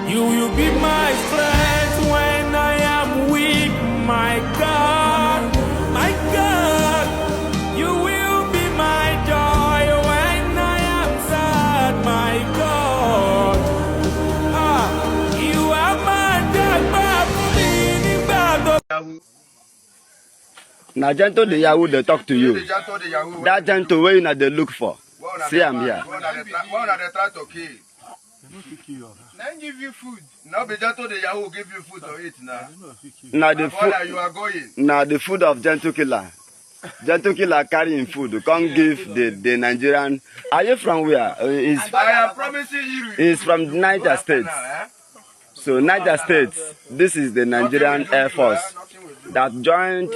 You will be my strength when I am weak, my God, my God. You will be my joy when I am sad, my God. You are my God. Now, gentle the Yahoo, they talk to you. That gentle way that they look for. See, I'm here. One are they try to kill? Then give you food. Now be gentle the Yahoo give you food to eat now. Now the food you are going. Now the food of gentle killer. Gentle killer carrying food. You can't give the Nigerian. Are you from where? I am promising you. He's from Niger State. So Niger State, this is the Nigerian Air Force that joined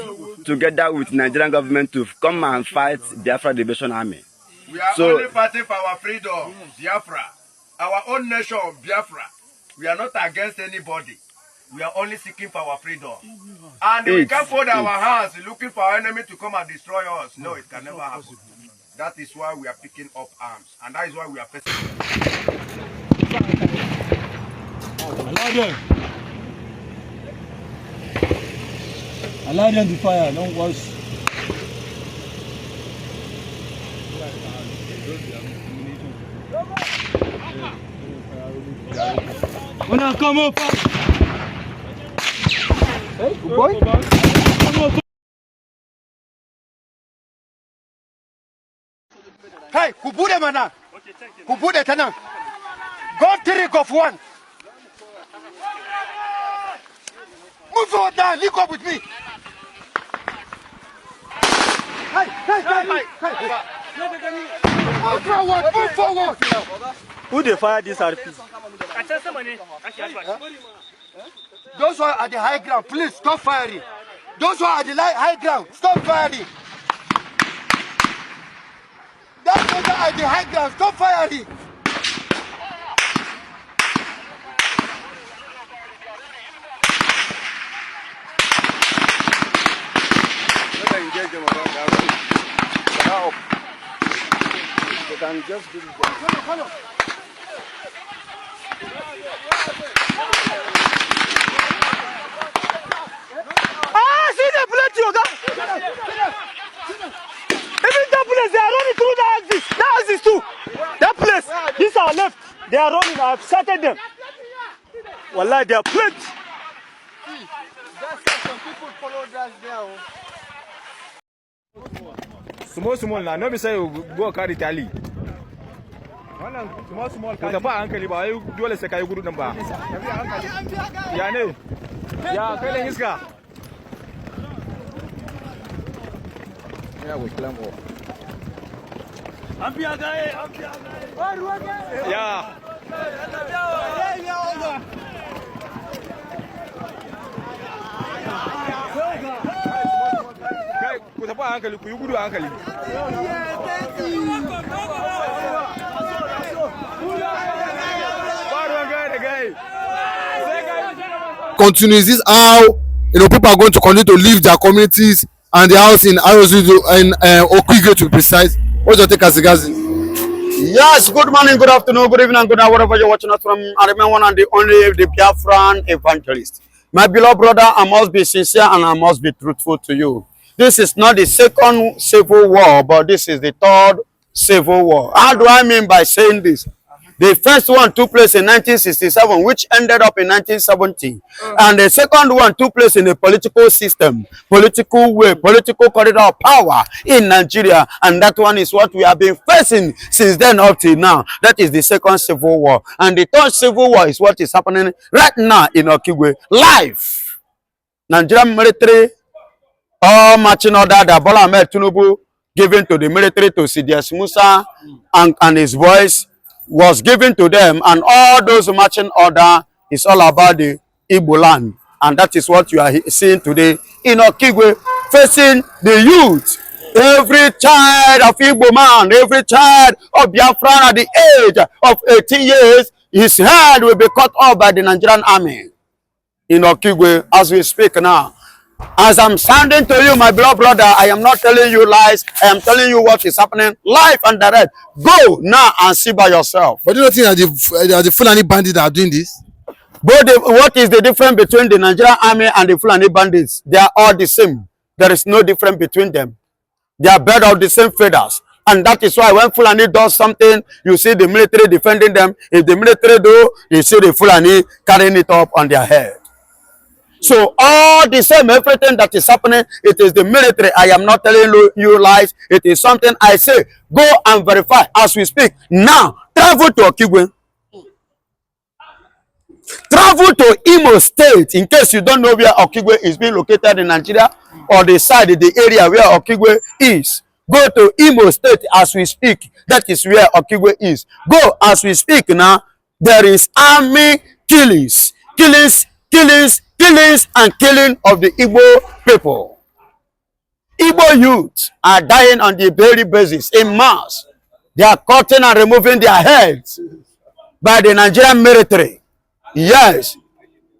together with Nigerian government to come and fight Biafra Liberation Army. We are only fighting for our freedom, Biafra. Our own nation, Biafra. We are not against anybody. We are only seeking for our freedom. And we can't fold our hands looking for our enemy to come and destroy us. No, it can never happen. That is why we are picking up arms. And that is why we are facing. Allow them to fire, don't watch. Wanna come up? Hey, boy. Come up. Hey, who put them on? Who put it on? Go trick of one. Move forward now, link up with me. Hey. Move forward. Who they fire this RP? Those who are at the high ground, please stop firing. Those who are at the high ground, stop firing. Those who are at the high ground, stop firing. They can just do it. See the bullet, Yoga! Even that place, they are running through the axis. That axis too. That place, these are left. They are running, I have started them. Wallah, they are plenty. That's some people follow that there. Small now, no be say you go carry tally. Small ka ba hankali ba ai dole sai kai gudu nan ba. Ya ne? Ya kai lan iska. Ya go plan ko. Ambiya gaye. Ya. Ku tafi hankali, ku yi gudu hankali. Continues this how people are going to continue to leave their communities and their house in Okigwe to be precise. What's your take, Asigazi? Yes, good morning, good afternoon, good evening, good night, wherever you're watching us from. I remain one and the only the Biafran evangelist. My beloved brother, I must be sincere and I must be truthful to you. This is not the second civil war, but this is the third civil war. How do I mean by saying this? The first one took place in 1967, which ended up in 1970. And the second one took place in a political system, political way, political corridor of power in Nigeria. And that one is what we have been facing since then up till now. That is the second civil war. And the third civil war is what is happening right now in Okigwe. Live. Nigerian military, all marching order that Bola Ahmed Tinubu given to the military to CDS Musa and his boys was given to them, and all those marching order is all about the Igbo land, and that is what you are seeing today in Okigwe, facing the youth. Every child of Igbo man, every child of Biafra at the age of 18 years, his head will be cut off by the Nigerian army in Okigwe as we speak now. As I'm standing to you, my beloved brother, I am not telling you lies. I am telling you what is happening live and direct. Go now and see by yourself. But do you not think that the Fulani bandits are doing this? What is the difference between the Nigerian army and the Fulani bandits? They are all the same. There is no difference between them. They are birds of the same feathers. And that is why when Fulani does something, you see the military defending them. If the military do, you see the Fulani carrying it up on their head. So all the same, everything that is happening, it is the military. I am not telling you lies. It is something I say. Go and verify as we speak. Now, travel to Okigwe. Travel to Imo State, in case you don't know where Okigwe is being located in Nigeria, or the side, the area where Okigwe is. Go to Imo State as we speak. That is where Okigwe is. Go as we speak now. There is army killings, and killing of the Igbo people. Igbo youths are dying on the daily basis in mass. They are cutting and removing their heads by the Nigerian military. Yes,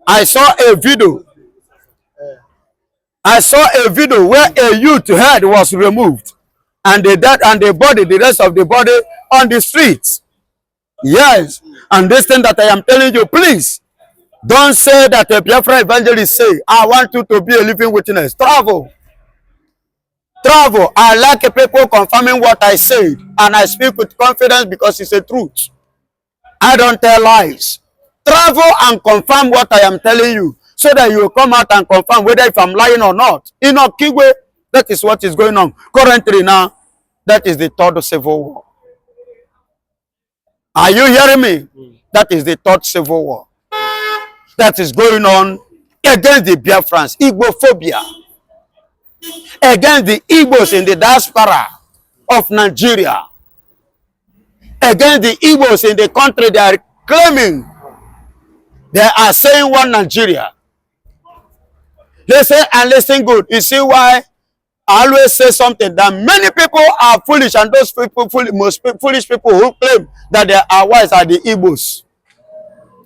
I saw a video. I saw a video where a youth head was removed, and the rest of the body on the streets. Yes, and this thing that I am telling you, please don't say that a Biafra evangelist say, I want you to be a living witness. Travel. I like people confirming what I said, and I speak with confidence because it's the truth. I don't tell lies. Travel and confirm what I am telling you, so that you will come out and confirm whether if I'm lying or not. In Okigwe, that is what is going on. Currently now, that is the third civil war. Are you hearing me? That is the third civil war that is going on against the Biafrans, Igbophobia, against the Igbos in the diaspora of Nigeria, against the Igbos in the country. They are claiming, they are saying one Nigeria. Listen and listen good. You see why I always say something, that many people are foolish, and those people, most foolish people who claim that they are wise are the Igbos.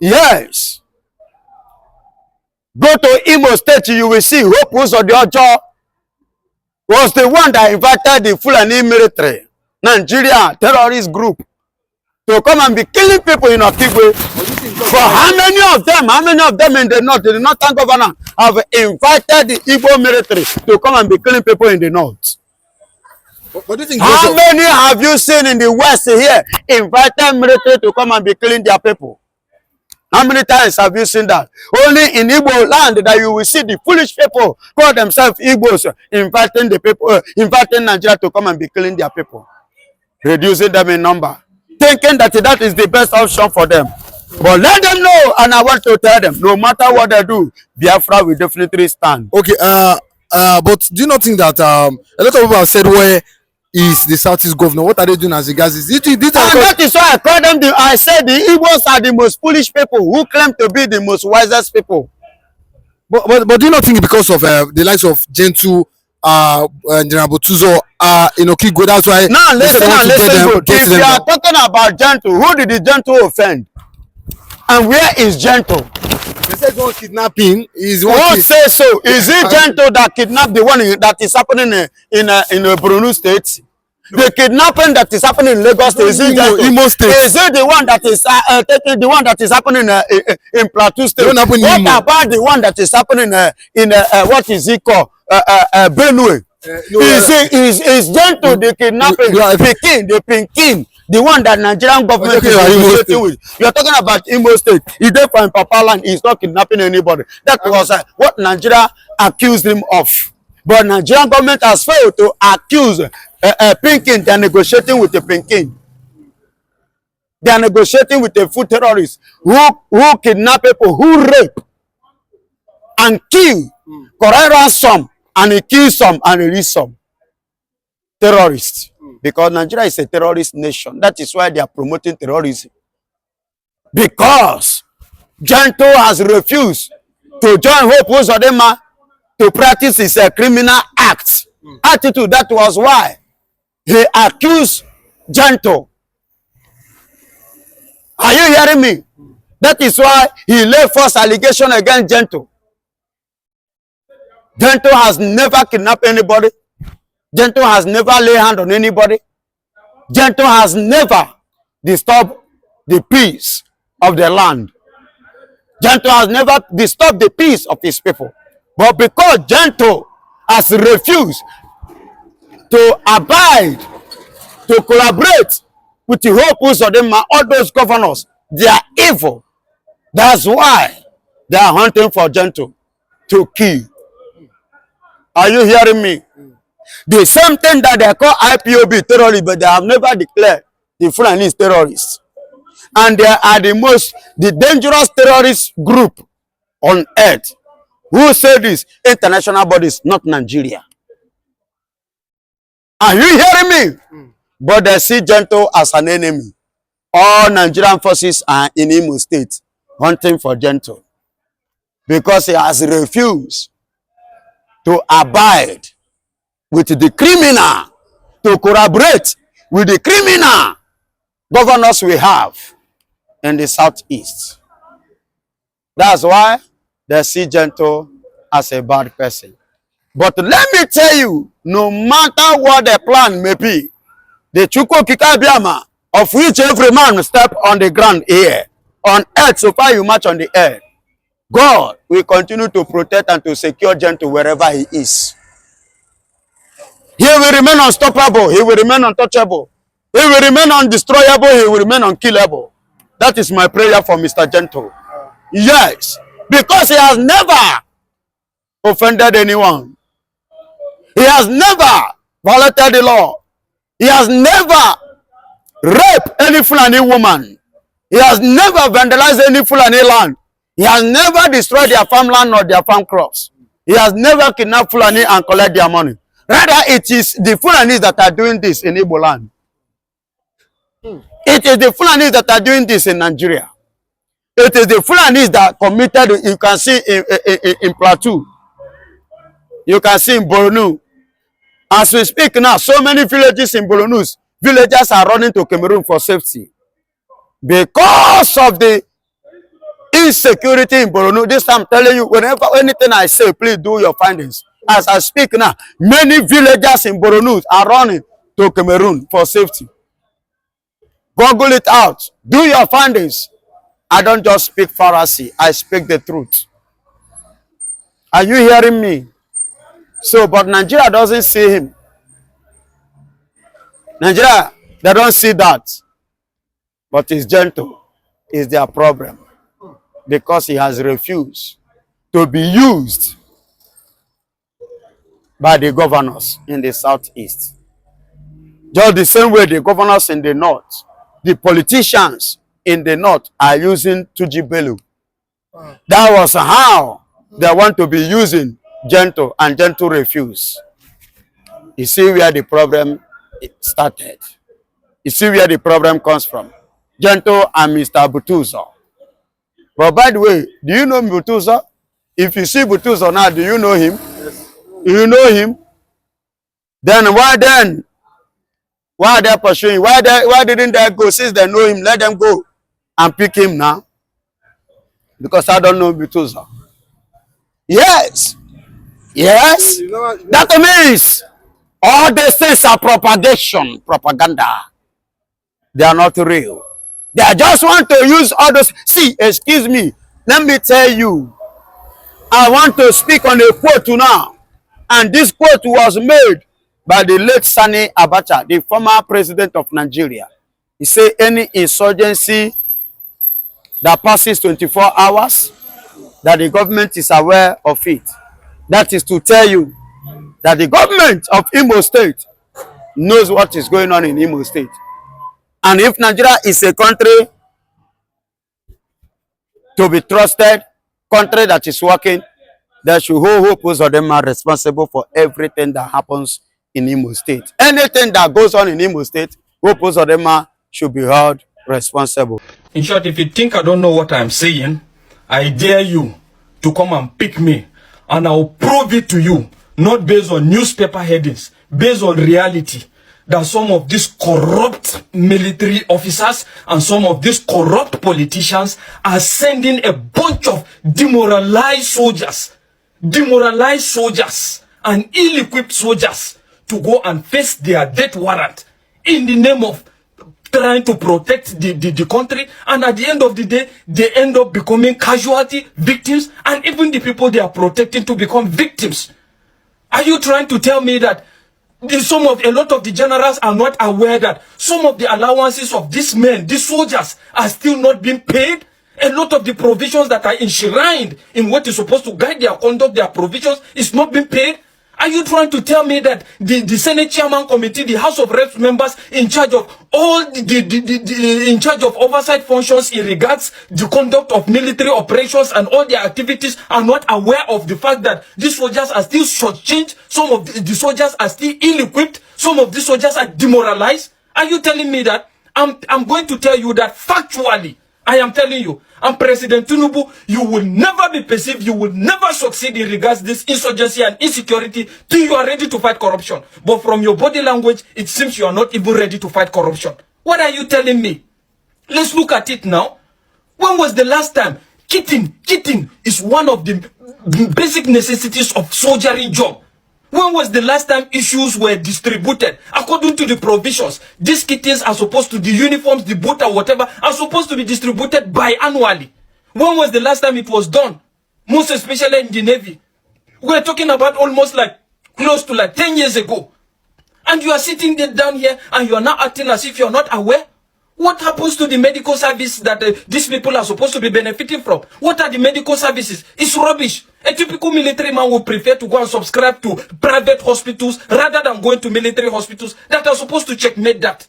Yes. Go to Imo State, you will see Hope Uzodiojo was the one that invited the Fulani military, Nigeria terrorist group, to come and be killing people in Okigwe. For how many of them in the north, the northern governor, have invited the Igbo military to come and be killing people in the north? What do you think? How many have you seen in the west here invited military to come and be killing their people? How many times have you seen that? Only in Igbo land that you will see the foolish people call themselves Igbos inviting the people, inviting Nigeria to come and be killing their people, reducing them in number, thinking that that is the best option for them. But let them know, and I want to tell them, no matter what they do, Biafra will definitely stand. Okay, but do you not think that a lot of people have said, where is the Southeast governor? What are they doing as regards this? And that is why I call them, I said the Igbos are the most foolish people who claim to be the most wisest people. But do you not think because of the likes of Gentle, General Botuzo, in Okigwe, that's why... Now listen good. If you are talking about Gentle, who did the Gentle offend? And where is Gentle? They said one kidnapping is one. Who says so? Is it Gentle that kidnapped the one that is happening in Borno State? The kidnapping that is happening in Lagos State, is it Gentle? Imo State. Is it the one that is taking the one that is happening in Plateau State? What about the one that is happening in what is it called? Benue? Is Gentle the kidnapping? The Pinkin, the one that Nigerian government is negotiating with. You're talking about Imo State. He's there for Papa land. He's not kidnapping anybody. That was what Nigeria accused him of. But Nigerian government has failed to accuse Pinkin. They're negotiating with the Pinkin. They are negotiating with the food terrorists who kidnap people, who rape and kill, correct ransom, and he kills some and release some terrorists. Because Nigeria is a terrorist nation. That is why they are promoting terrorism. Because Gentle has refused to join Hope Uzodema to practice his criminal acts. Attitude. That was why he accused Gentle. Are you hearing me? That is why he laid false allegation against Gentle. Gentle has never kidnapped anybody. Gentle has never laid hand on anybody. Gentle has never disturbed the peace of the land. Gento has never disturbed the peace of his people. But because Gento has refused to abide, to collaborate with the whole of them, all those governors, they are evil. That's why they are hunting for Gento to kill. Are you hearing me? The same thing that they call IPOB terrorists, but they have never declared the Fulani terrorists. And they are the dangerous terrorist group on earth. Who said this? International bodies, not Nigeria. Are you hearing me? But they see Gento as an enemy. All Nigerian forces are in Imo State hunting for Gento because he has refused to abide with the criminal, to collaborate with the criminal governors we have in the southeast. That's why they see Gento as a bad person. But let me tell you, no matter what the plan may be, the Chuko Kikabiama, of which every man step on the ground here, on earth, so far you march on the earth, God will continue to protect and to secure Gento wherever he is. He will remain unstoppable. He will remain untouchable. He will remain undestroyable. He will remain unkillable. That is my prayer for Mr. Gento. Yes, because he has never offended anyone. He has never violated the law. He has never raped any Fulani woman. He has never vandalized any Fulani land. He has never destroyed their farmland or their farm crops. He has never kidnapped Fulani and collect their money. Rather, it is the Fulanis that are doing this in Igbo land. It is the Fulanis that are doing this in Nigeria. It is the Fulanis that committed, you can see in Plateau. You can see in Borno. As we speak now, so many villages in Borno, villagers are running to Cameroon for safety. Because of the insecurity in Borno, this time I'm telling you, whenever anything I say, please do your findings. As I speak now, many villagers in Borno are running to Cameroon for safety. Google it out. Do your findings. I don't just speak Pharisee. I speak the truth. Are you hearing me? So, but Nigeria doesn't see him. Nigeria, they don't see that. But it's Gento. Is their problem. Because he has refused to be used by the governors in the southeast. Just the same way the governors in the north, the politicians in the north are using Tuji Belu. That was how they want to be using Gento, and Gento refused. You see where the problem started. You see where the problem comes from. Gento and Mr. Butuzo. But by the way, do you know Butuzo? If you see Butuzo now, do you know him? Yes. You know him? Then why then? Why are they pursuing? Why didn't they go? Since they know him, let them go and pick him now. Because I don't know Butuzo. Yes. Yes. That means all these things are propaganda. They are not real. They just want to use all those. See, excuse me. Let me tell you. I want to speak on a quote now. And this quote was made by the late Sani Abacha, the former president of Nigeria. He said any insurgency that passes 24 hours, that the government is aware of it. That is to tell you that the government of Imo State knows what is going on in Imo State. And if Nigeria is a country to be trusted, country that is working, they should hold who of them are responsible for everything that happens in Imo State. Anything that goes on in Imo State, who of them are should be held responsible. In short, if you think I don't know what I'm saying, I dare you to come and pick me, and I'll prove it to you, not based on newspaper headings, based on reality, that some of these corrupt military officers and some of these corrupt politicians are sending a bunch of demoralized soldiers and ill-equipped soldiers to go and face their death warrant in the name of trying to protect the country, and at the end of the day, they end up becoming casualty, victims, and even the people they are protecting to become victims. Are you trying to tell me that a lot of the generals are not aware that some of the allowances of these men, these soldiers, are still not being paid? A lot of the provisions that are enshrined in what is supposed to guide their conduct, their provisions, is not being paid? Are you trying to tell me that the Senate Chairman Committee, the House of Reps members in charge of all in charge of oversight functions in regards the conduct of military operations and all their activities are not aware of the fact that these soldiers are still shortchanged, some of the soldiers are still ill-equipped, some of the soldiers are demoralized? Are you telling me that? I'm going to tell you that factually. I am telling you, and President Tinubu, you will never be perceived, you will never succeed in regards this insurgency and insecurity till you are ready to fight corruption. But from your body language, it seems you are not even ready to fight corruption. What are you telling me? Let's look at it now. When was the last time? Kitting is one of the basic necessities of soldiering job. When was the last time issues were distributed? According to the provisions, these kittens are supposed to, the uniforms, the boot or whatever, are supposed to be distributed biannually. When was the last time it was done? Most especially in the Navy. We're talking about almost like, close to like 10 years ago. And you are sitting there down here and you are now acting as if you are not aware. What happens to the medical service that these people are supposed to be benefiting from? What are the medical services? It's rubbish. A typical military man would prefer to go and subscribe to private hospitals rather than going to military hospitals that are supposed to checkmate that.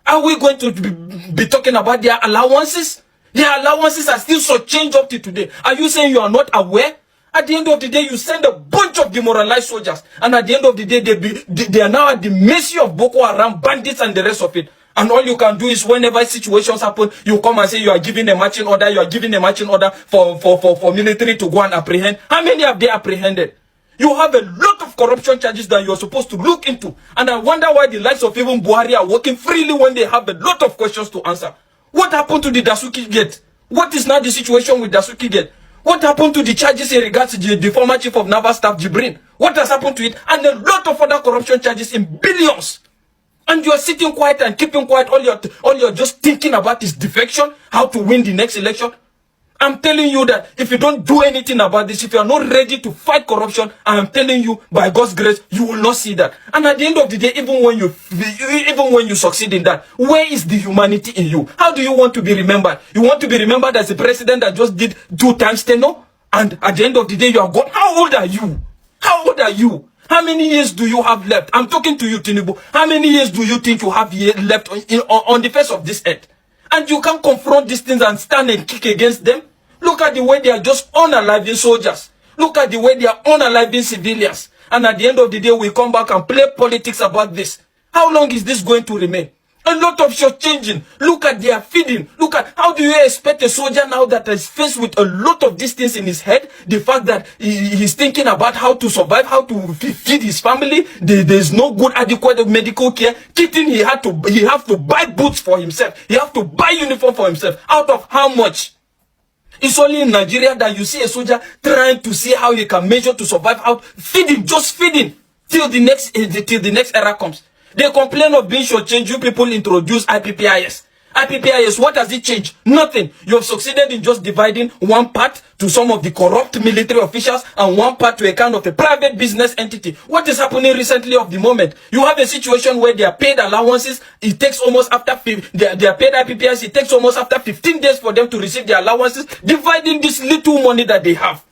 Are we going to be talking about their allowances? Their allowances are still so changed up to today. Are you saying you are not aware? At the end of the day, you send a bunch of demoralized soldiers, and at the end of the day, they are now at the mercy of Boko Haram, bandits, and the rest of it. And all you can do is whenever situations happen, you come and say you are giving a marching order, you are giving a marching order for military to go and apprehend. How many have they apprehended? You have a lot of corruption charges that you are supposed to look into. And I wonder why the likes of even Buhari are working freely when they have a lot of questions to answer. What happened to the Dasuki Gate? What is now the situation with Dasuki Gate? What happened to the charges in regards to the former chief of naval staff, Jibrin? What has happened to it? And a lot of other corruption charges in billions. And you are sitting quiet and keeping quiet. All you're just thinking about is defection, how to win the next election. I'm telling you that if you don't do anything about this, if you are not ready to fight corruption, I am telling you, by God's grace, you will not see that. And at the end of the day, even when you succeed in that, where is the humanity in you? How do you want to be remembered? You want to be remembered as a president that just did 2 times tenure? And at the end of the day, you are gone. How old are you? How old are you? How many years do you have left? I'm talking to you, Tinubu. How many years do you think you have left on the face of this earth? And you can't confront these things and stand and kick against them? Look at the way they are just unaliving soldiers. Look at the way they are unaliving civilians. And at the end of the day, we come back and play politics about this. How long is this going to remain? A lot of short changing. Look at their feeding. Look at how do you expect a soldier now that is faced with a lot of these things in his head? The fact that he's thinking about how to survive, how to feed his family. There's no good adequate medical care. Kitting, he have to buy boots for himself. He have to buy uniform for himself. Out of how much? It's only in Nigeria that you see a soldier trying to see how he can measure to survive out, feeding, just feeding, till the next era comes. They complain of being shortchanged. You people introduce IPPIS. IPPIS, what has it changed? Nothing. You have succeeded in just dividing one part to some of the corrupt military officials and one part to a kind of a private business entity. What is happening recently of the moment? You have a situation where they are paid allowances. It takes almost after, they are paid IPPIS. It takes almost after 15 days for them to receive their allowances, dividing this little money that they have.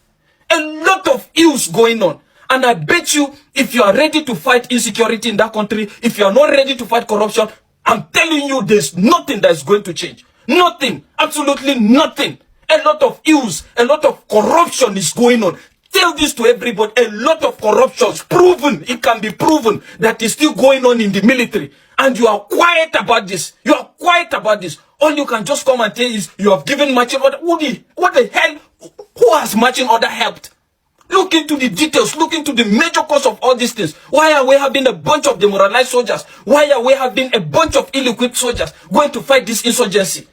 A lot of ills going on. And I bet you, if you are ready to fight insecurity in that country, if you are not ready to fight corruption, I'm telling you, there's nothing that is going to change. Nothing. Absolutely nothing. A lot of ills, a lot of corruption is going on. Tell this to everybody. A lot of corruption is proven. It can be proven that is still going on in the military. And you are quiet about this. You are quiet about this. All you can just come and tell is you have given marching order. What the hell? Who has marching order helped? Look into the details. Look into the major cause of all these things. Why are we having a bunch of demoralized soldiers? Why are we having a bunch of ill-equipped soldiers going to fight this insurgency?